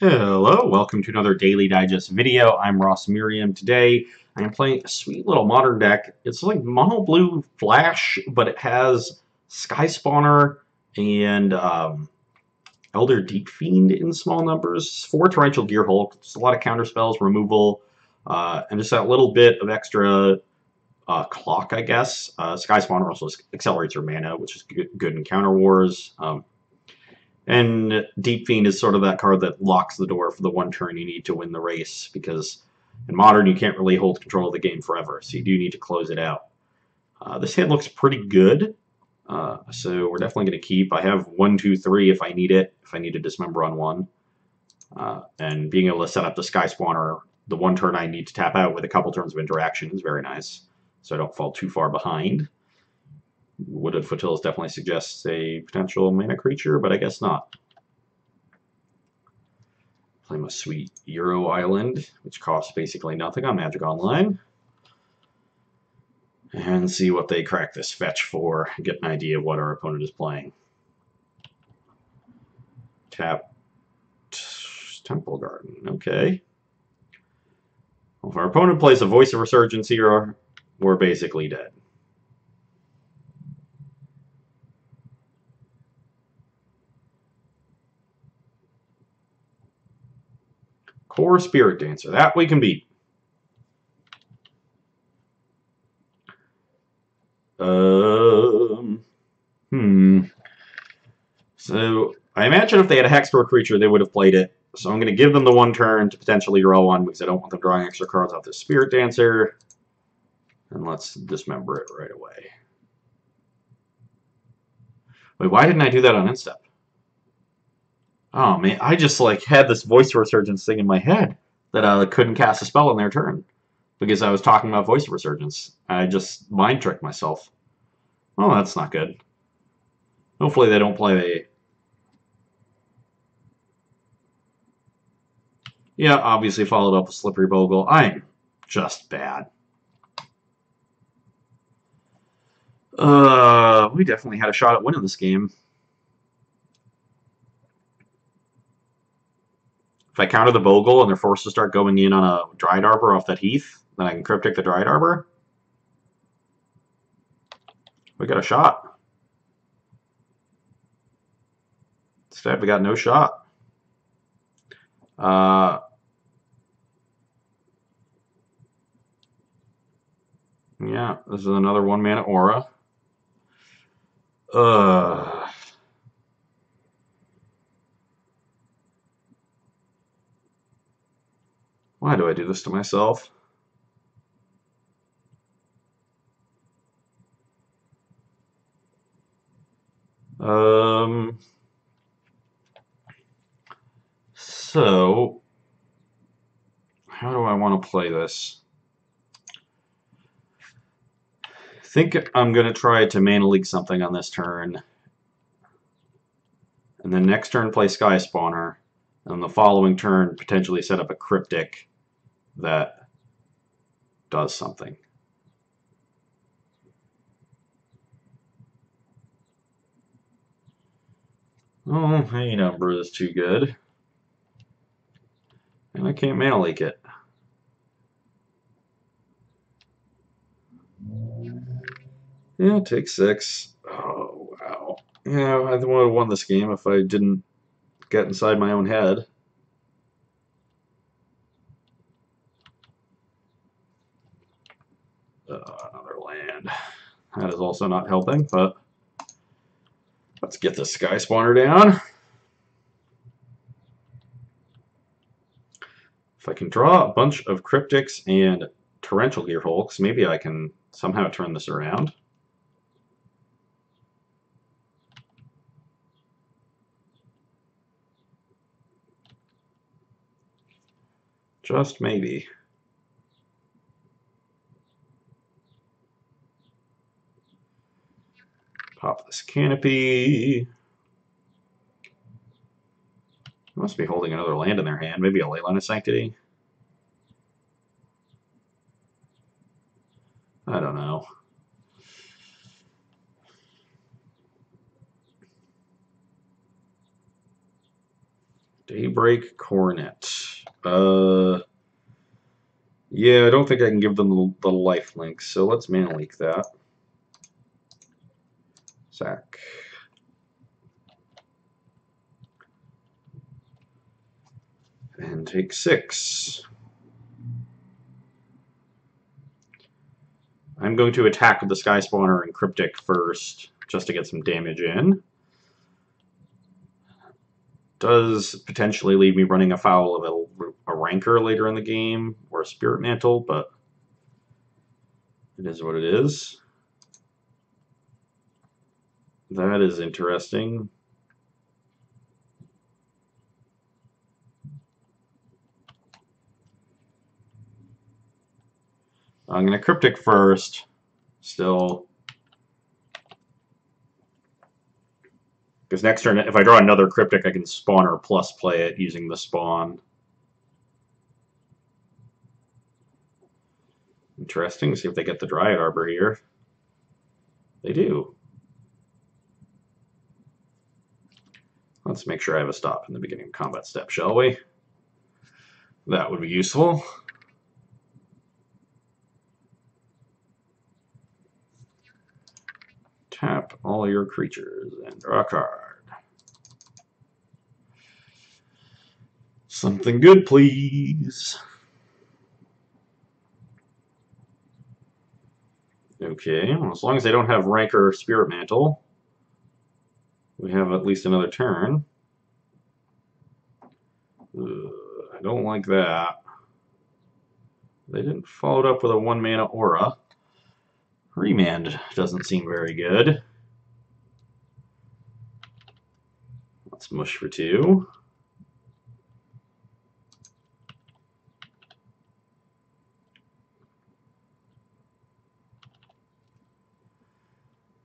Hello, welcome to another Daily Digest video. I'm Merriam. Today I am playing a sweet little modern deck. It's like mono blue flash, but it has Sky Spawner and Elder Deep Fiend in small numbers, 4 Torrential Gear Hulk, just a lot of counter spells, removal, and just that little bit of extra clock, I guess. Sky Spawner also accelerates your mana, which is good in counter wars. And Deep Fiend is sort of that card that locks the door for the one turn you need to win the race, because in Modern you can't really hold control of the game forever, so you do need to close it out. This hand looks pretty good, so we're definitely going to keep. I have 1, 2, 3 if I need it, if I need to dismember on one. And being able to set up the Sky Spawner the one turn I need to tap out with a couple turns of interaction is very nice, so I don't fall too far behind. Wooded Foothills definitely suggests a potential mana creature, but I guess not. Play my sweet Euro Island, which costs basically nothing on Magic Online. And see what they crack this fetch for, and get an idea of what our opponent is playing. Tap Temple Garden, okay. Well, if our opponent plays a Voice of Resurgence here, we're basically dead. Core Spirit Dancer. That we can beat. So, I imagine if they had a Hexcore creature, they would have played it. So I'm going to give them the one turn to potentially draw one, because I don't want them drawing extra cards off this Spirit Dancer. And let's dismember it right away. Wait, why didn't I do that on Instep? Oh man, I just like had this Voice Resurgence thing in my head that I couldn't cast a spell on their turn because I was talking about Voice Resurgence. I just mind tricked myself. Oh, that's not good. Hopefully they don't play. Yeah, obviously followed up with Slippery Bogle. I'm just bad. We definitely had a shot at winning this game. If I counter the Bogle and they're forced to start going in on a Dryad Arbor off that Heath, then I can Cryptic the Dryad Arbor. We got a shot. Instead, we got no shot. Yeah, this is another 1-mana aura. Why do I do this to myself? So, how do I want to play this? I think I'm going to try to Mana Leak something on this turn. And then next turn play Sky Spawner. And the following turn potentially set up a Cryptic that does something. Oh, hey, number is too good. And I can't Mana Leak it. Yeah, take 6. Oh, wow. Yeah, I would have won this game if I didn't get inside my own head. Another land. That is also not helping, but let's get the Sky Spawner down. If I can draw a bunch of Cryptics and Torrential Gear Hulks, maybe I can somehow turn this around. Just maybe. Pop this Canopy. Must be holding another land in their hand. Maybe a Leyline of Sanctity. I don't know. Daybreak Coronet. Yeah, I don't think I can give them the life link, so let's mana leak that. Sack. And take 6. I'm going to attack with the Sky Spawner and Cryptic first, just to get some damage in. Does potentially leave me running afoul of a Rancor later in the game, or a Spirit Mantle, but it is what it is. That is interesting. I'm going to Cryptic first, still. Because next turn, if I draw another Cryptic, I can Spawner plus play it using the Spawn. Interesting. See if they get the Dryad Arbor here. They do. Let's make sure I have a stop in the beginning of combat step, shall we? That would be useful. Tap all your creatures and draw a card. Something good, please. Okay, well, as long as they don't have Rancor or Spirit Mantle, we have at least another turn. I don't like that. They didn't follow it up with a 1-mana aura. Remand doesn't seem very good. Let's mush for 2.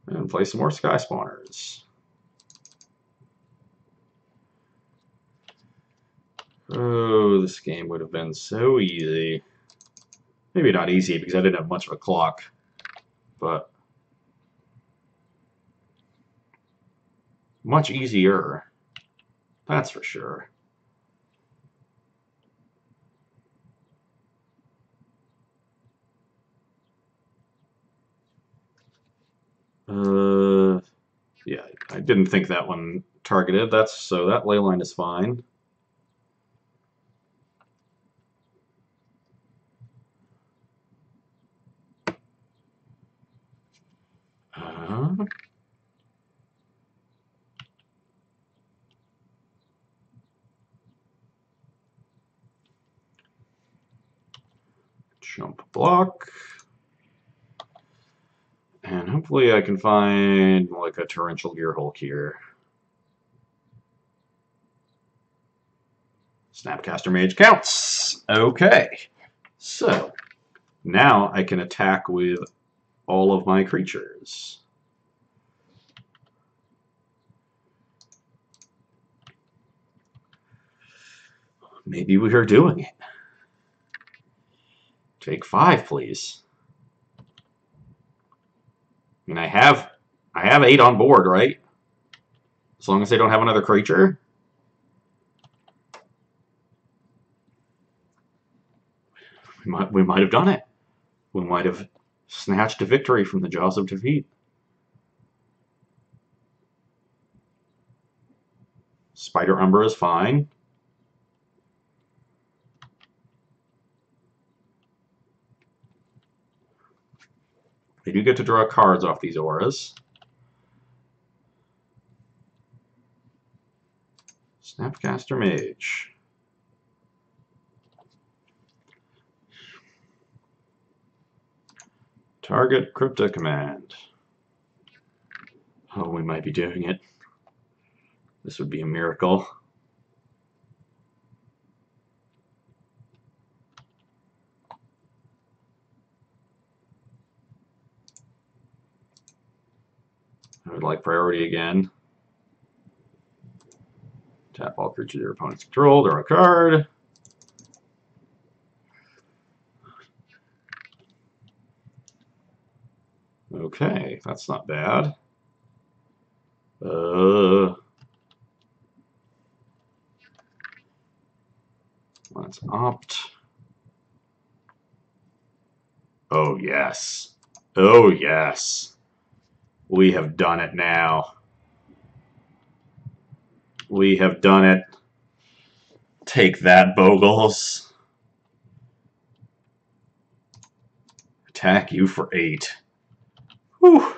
And play some more Sky Spawners. Oh, this game would have been so easy. Maybe not easy because I didn't have much of a clock, but much easier. That's for sure. Yeah, I didn't think that one targeted. So that ley line is fine. Jump block. And hopefully I can find like a Torrential Gearhulk here. Snapcaster Mage counts. Okay. So now I can attack with all of my creatures. Maybe we are doing it. Take 5, please. I mean, I have 8 on board, right? As long as they don't have another creature. We might have done it. We might have snatched a victory from the jaws of defeat. Spider Umbra is fine. They do get to draw cards off these auras. Snapcaster Mage. Target Crypto Command. Oh, we might be doing it. This would be a miracle. I would like priority again. Tap all creatures your opponent's control, draw a card. Okay, that's not bad. Opt. Oh, yes. Oh, yes. We have done it now. We have done it. Take that, Bogles. Attack you for 8. Whew.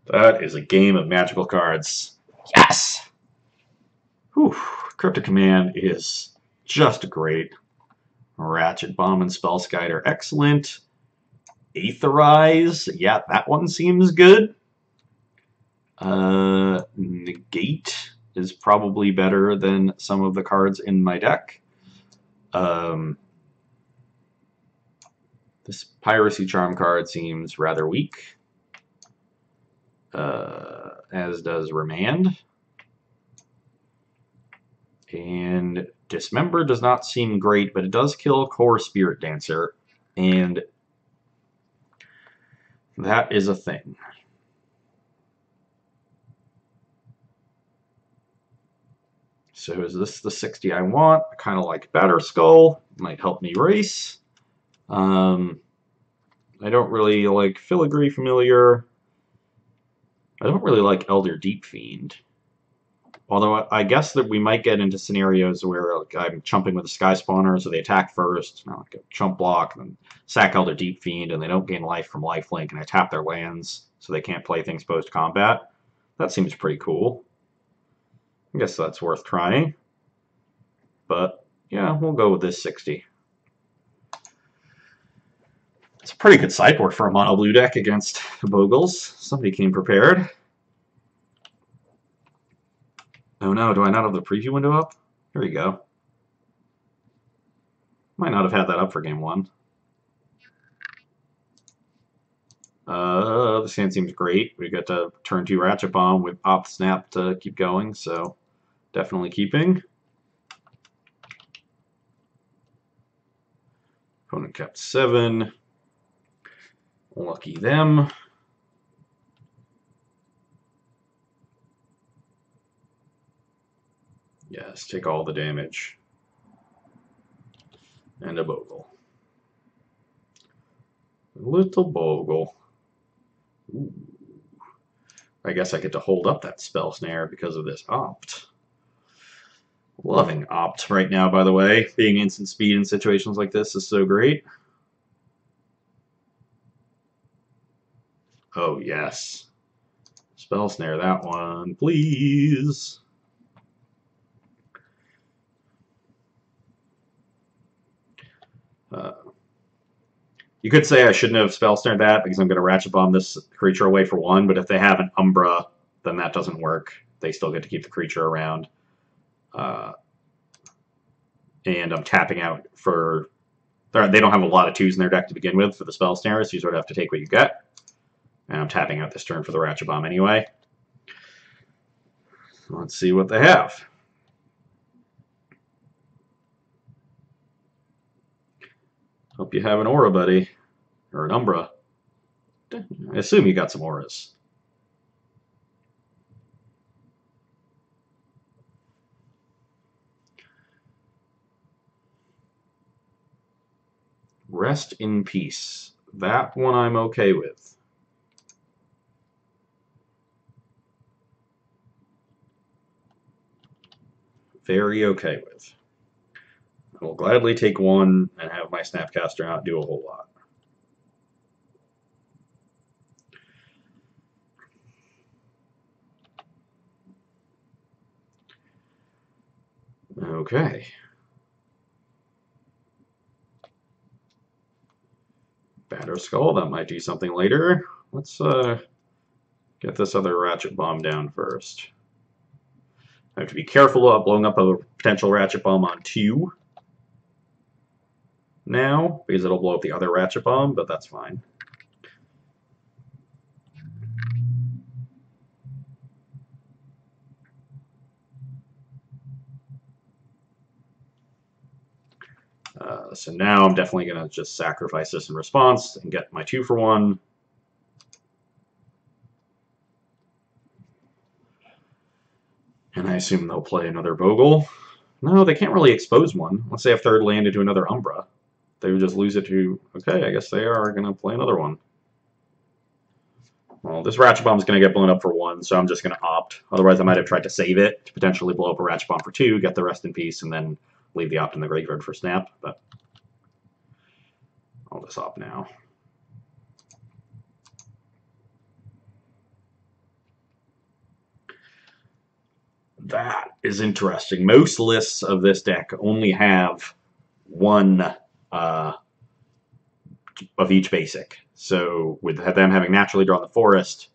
That is a game of magical cards. Yes! Whew. Cryptic Command is just great. Ratchet Bomb and Spellskite are excellent. Aetherize, yeah, that one seems good. Negate is probably better than some of the cards in my deck. This Piracy Charm card seems rather weak, as does Remand. And Dismember does not seem great, but it does kill Core Spirit Dancer, and that is a thing. So is this the 60 I want? I kind of like Batterskull. Might help me race. I don't really like Filigree Familiar. I don't really like Elder Deep Fiend. Although I guess that we might get into scenarios where like, I'm chumping with a Sky Spawner, so they attack first, and I like a chump block, and then sack Elder Deep Fiend, and they don't gain life from lifelink, and I tap their lands, so they can't play things post-combat. That seems pretty cool. I guess that's worth trying. But, yeah, we'll go with this 60. It's a pretty good sideboard for a mono blue deck against Bogles. Somebody came prepared. Oh no, do I not have the preview window up? Here we go. Might not have had that up for game 1. This hand seems great. We got to turn 2 Ratchet Bomb with Opt Snap to keep going, so definitely keeping. Opponent kept 7. Lucky them. Yes, take all the damage. And a Bogle. Little Bogle. Ooh. I guess I get to hold up that Spell Snare because of this Opt. Loving Opt right now, by the way. Being instant speed in situations like this is so great. Oh, yes. Spell Snare that one, please. You could say I shouldn't have Spell Snared that because I'm going to Ratchet Bomb this creature away for 1, but if they have an Umbra, then that doesn't work. They still get to keep the creature around. And I'm tapping out for... They don't have a lot of 2s in their deck to begin with for the Spell Snare, so you sort of have to take what you get. And I'm tapping out this turn for the Ratchet Bomb anyway. Let's see what they have. Hope you have an Aura, buddy. Or an Umbra. I assume you got some Auras. Rest in Peace. That one I'm okay with. Very okay with. I will gladly take 1 and have my Snapcaster not do a whole lot. Okay. Batterskull, that might do something later. Let's get this other Ratchet Bomb down first. I have to be careful about blowing up a potential Ratchet Bomb on 2 now, because it'll blow up the other Ratchet Bomb, but that's fine. So now I'm definitely going to just sacrifice this in response and get my 2 for 1. And I assume they'll play another Bogle. No, they can't really expose one. Let's say if third land into another Umbra. They would just lose it to... Okay, I guess they are going to play another one. Well, this Ratchet Bomb is going to get blown up for 1, so I'm just going to opt. Otherwise, I might have tried to save it to potentially blow up a Ratchet Bomb for 2, get the rest in peace, and then leave the opt in the graveyard for snap. But I'll just opt now. That is interesting. Most lists of this deck only have one of each basic. So with them having naturally drawn the forest,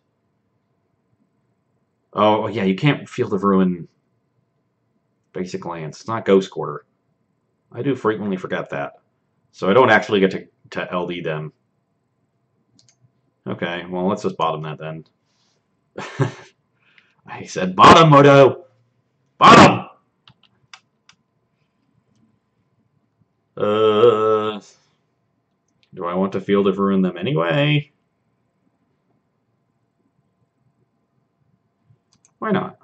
oh yeah, you can't Field of Ruin basic lands. It's not Ghost Quarter. I do frequently forget that. So I don't actually get to LD them. Okay, well let's just bottom that then. I said bottom, Moto! Bottom! Do I want to Field of Ruin them anyway? Why not?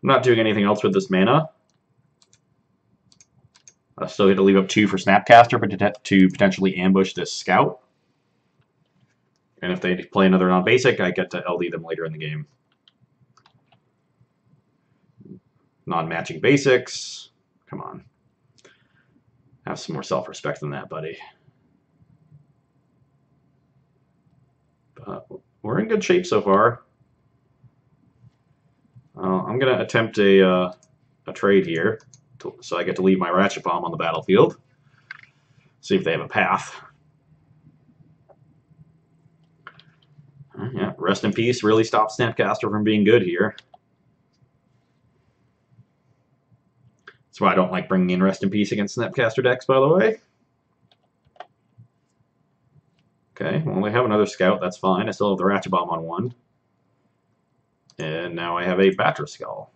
I'm not doing anything else with this mana. I still get to leave up 2 for Snapcaster but to potentially ambush this Scout. And if they play another non-basic, I get to LD them later in the game. Non-matching basics. Come on. Have some more self-respect than that, buddy. But we're in good shape so far. I'm going to attempt a trade here, so I get to leave my Ratchet Bomb on the battlefield. See if they have a path. Yeah, rest in peace really stops Snapcaster from being good here. That's why I don't like bringing in Rest in Peace against Snapcaster decks, by the way. Okay, well, they have another Scout. That's fine. I still have the Ratchet Bomb on 1. And now I have a Batterskull,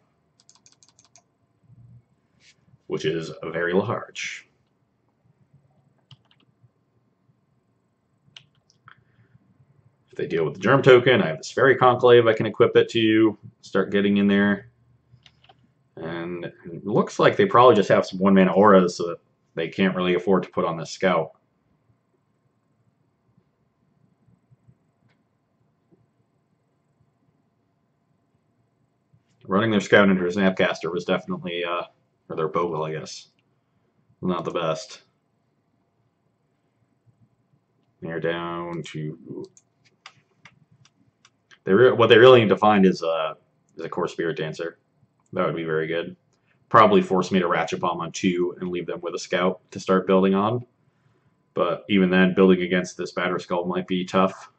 which is very large. If they deal with the Germ Token, I have this Fairy Conclave I can equip it to start getting in there. And it looks like they probably just have some 1-mana auras so that they can't really afford to put on this Scout. Running their Scout into a Snapcaster was definitely, or their Bogle, I guess, not the best. They're down to... what they really need to find is a Core Spirit Dancer. That would be very good. Probably force me to Ratchet Bomb on 2 and leave them with a Scout to start building on. But even then, building against this Batterskull might be tough.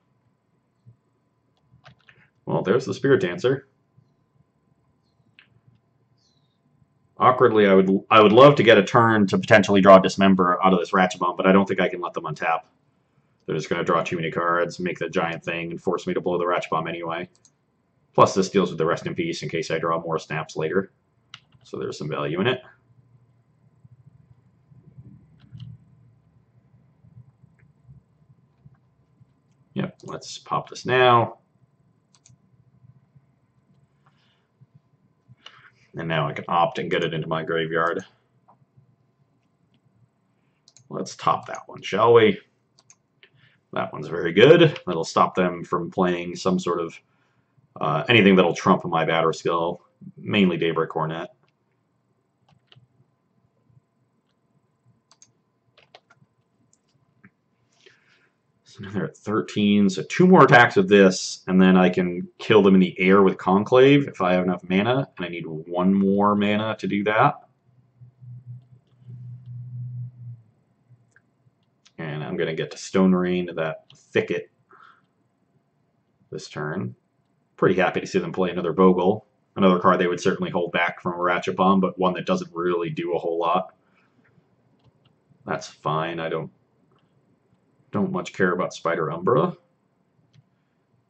Well, there's the Spirit Dancer. Awkwardly, I would love to get a turn to potentially draw Dismember out of this Ratchet Bomb, but I don't think I can let them untap. They're just going to draw too many cards, make the giant thing, and force me to blow the Ratchet Bomb anyway. Plus, this deals with the Rest in Peace in case I draw more snaps later. So there's some value in it. Yep, let's pop this now. And now I can opt and get it into my graveyard. Let's top that one, shall we? That one's very good. That'll stop them from playing some sort of anything that'll trump my Batterskull, mainly Daybreak Cornet. So now they're at 13, so 2 more attacks with this, and then I can kill them in the air with Conclave if I have enough mana, and I need 1 more mana to do that. And I'm going to get to Stone Rain that Thicket this turn. Pretty happy to see them play another Bogle. Another card they would certainly hold back from a Ratchet Bomb, but one that doesn't really do a whole lot. That's fine. I don't much care about Spider Umbra.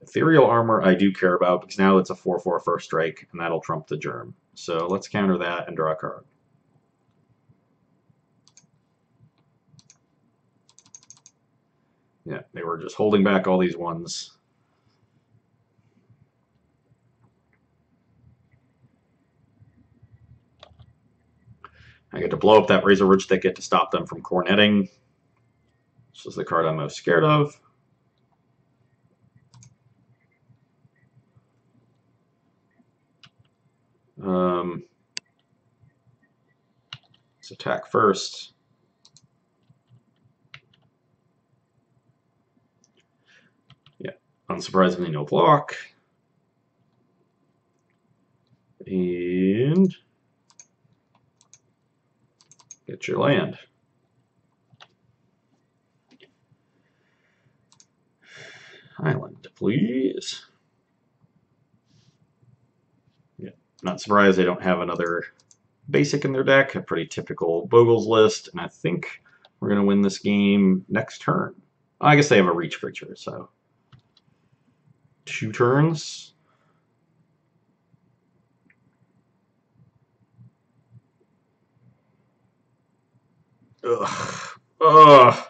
Ethereal Armor I do care about because now it's a 4/4 first strike, and that'll trump the Germ. So let's counter that and draw a card. Yeah, they were just holding back all these ones. I get to blow up that Razor Ridge Thicket to stop them from cornetting. This is the card I'm most scared of. Let's attack first. Yeah, unsurprisingly, no block. And get your land. Island, please. Yeah, not surprised they don't have another basic in their deck. A pretty typical Bogle's list, and I think we're going to win this game next turn. I guess they have a reach creature, so 2 turns. Ugh. Ugh.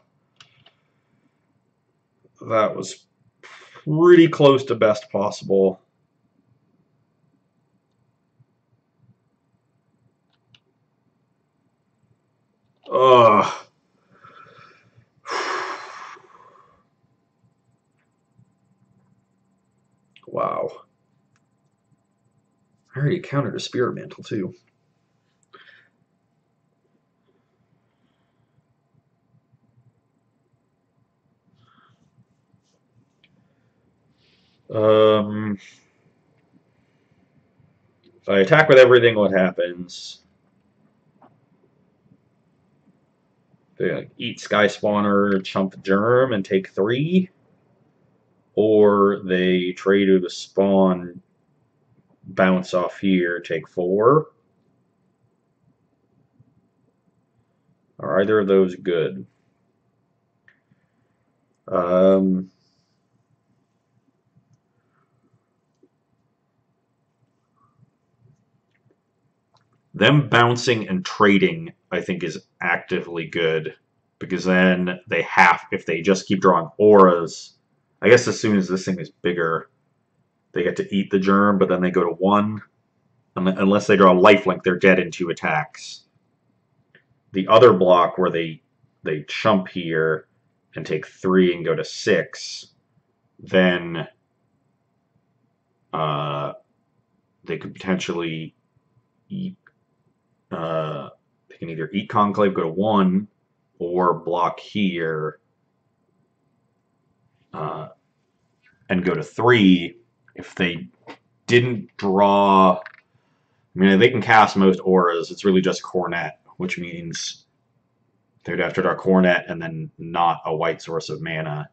That was pretty close to best possible. Ugh. Wow. I already countered a Spirit Mantle, too. If I attack with everything, what happens? They like, eat Sky Spawner, chump Germ, and take 3. Or they trade to the spawn, bounce off here, take 4. Are either of those good? Them bouncing and trading, I think, is actively good. Because then they have, if they just keep drawing auras, I guess as soon as this thing is bigger, they get to eat the germ, but then they go to 1. Unless they draw lifelink, they're dead in 2 attacks. The other block where they chump here and take 3 and go to 6, then they could potentially eat. They can either eat Conclave, go to 1, or block here and go to 3. If they didn't draw, I mean, they can cast most auras. It's really just Cornet, which means they would have to draw Cornet and then not a white source of mana.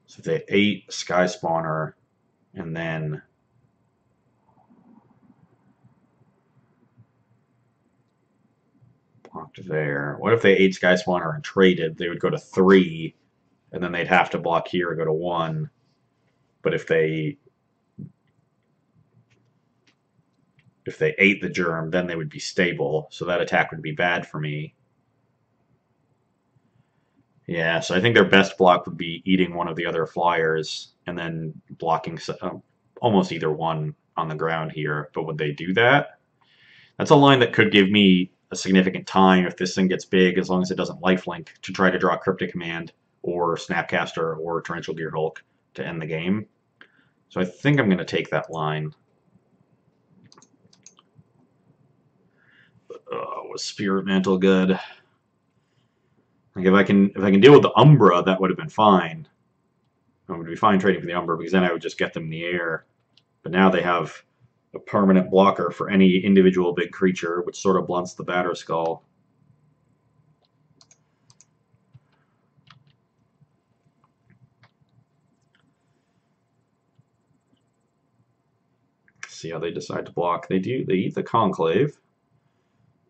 So if they 8 Sky Spawner and then blocked there. What if they 8 Sky Spawner and traded? They would go to 3, and then they'd have to block here and go to 1. But if they ate the germ, then they would be stable. So that attack would be bad for me. Yeah, so I think their best block would be eating one of the other flyers and then blocking almost either one on the ground here. But would they do that? That's a line that could give me a significant time if this thing gets big, as long as it doesn't lifelink, to try to draw Cryptic Command or Snapcaster or Torrential Gearhulk to end the game. So I think I'm going to take that line. Was Spirit Mantle good? Like if I can deal with the Umbra, that would have been fine. I would be fine trading for the Umbra because then I would just get them in the air. But now they have a permanent blocker for any individual big creature, which sort of blunts the Batterskull. See how they decide to block. They eat the Conclave.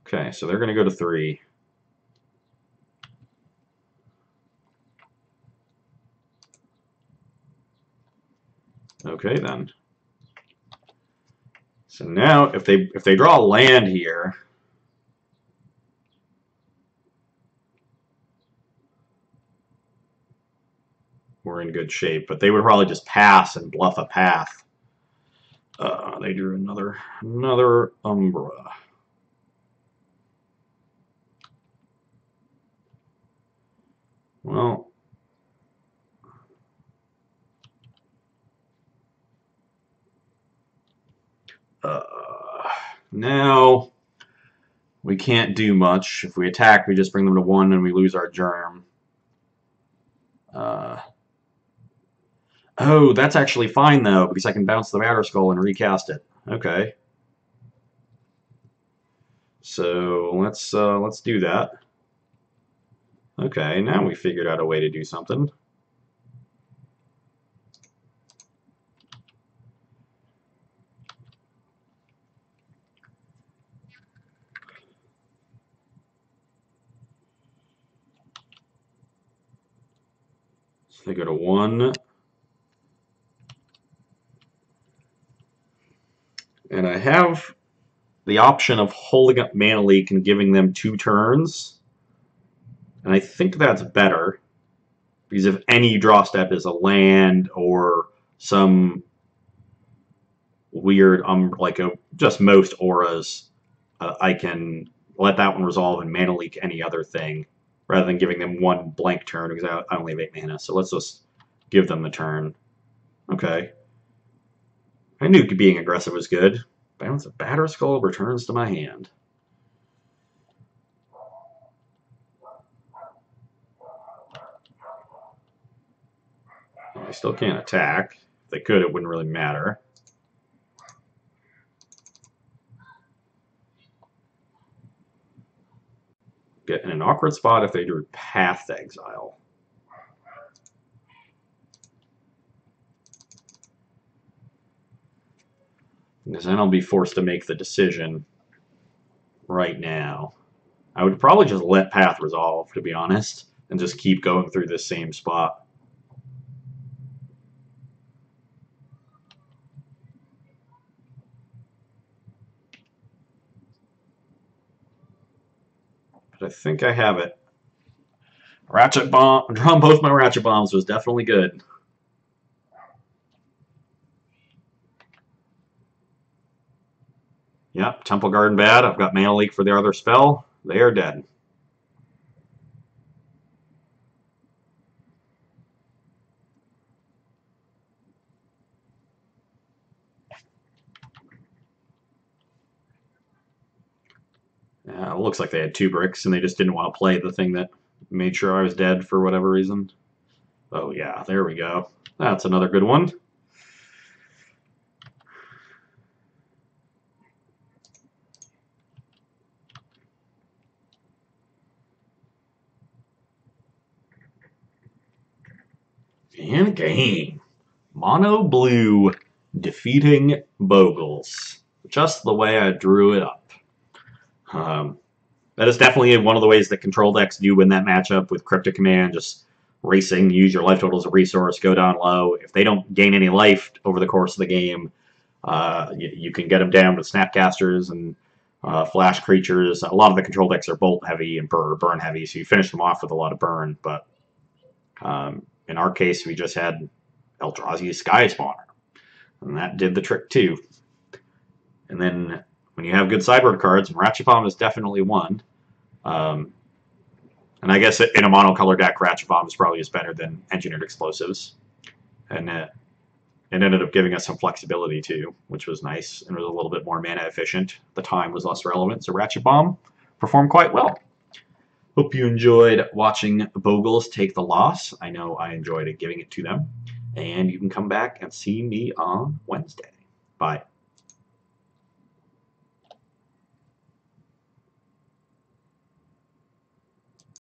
Okay, so they're going to go to 3. Okay, then. So now, if they draw a land here, we're in good shape. But they would probably just pass and bluff a path. They drew another Umbra. Well, now we can't do much. If we attack, we just bring them to 1 and we lose our germ. Oh, that's actually fine though, because I can bounce the Matter Skull and recast it. Okay. So let's do that. Okay, now we figured out a way to do something. So they go to 1. And I have the option of holding up Mana Leak and giving them 2 turns. And I think that's better. Because if any draw step is a land or some weird, like just most auras, I can let that one resolve and Mana Leak any other thing, rather than giving them 1 blank turn, because I only have 8 mana. So let's just give them the turn. Okay. I knew being aggressive was good. Bounce a Batter Skull, returns to my hand. They still can't attack. If they could, it wouldn't really matter. Get in an awkward spot if they drew Path to Exile. Because then I'll be forced to make the decision right now. I would probably just let Path resolve, to be honest, and just keep going through this same spot. But I think I have it. Ratchet Bomb, drawing both my Ratchet Bombs was definitely good. Yep, Temple Garden bad. I've got Mana Leak for their other spell. They are dead. It looks like they had 2 bricks and they just didn't want to play the thing that made sure I was dead for whatever reason. Oh yeah, there we go. That's another good one. And game. Mono blue defeating Bogles. Just the way I drew it up. That is definitely one of the ways that control decks do win that matchup with Cryptic Command. Just racing, use your life total as a resource, go down low. If they don't gain any life over the course of the game, you can get them down with Snapcasters and flash creatures. A lot of the control decks are bolt heavy and burn heavy, so you finish them off with a lot of burn. But in our case, we just had Eldrazi's Sky Spawner, and that did the trick too. And then when you have good sideboard cards, and Ratchet Bomb is definitely one. And I guess in a monocolor deck, Ratchet Bomb is probably just better than Engineered Explosives. And it ended up giving us some flexibility too, which was nice, and was a little bit more mana efficient. The time was less relevant, so Ratchet Bomb performed quite well. Hope you enjoyed watching Bogles take the loss. I know I enjoyed giving it to them. And you can come back and see me on Wednesday. Bye.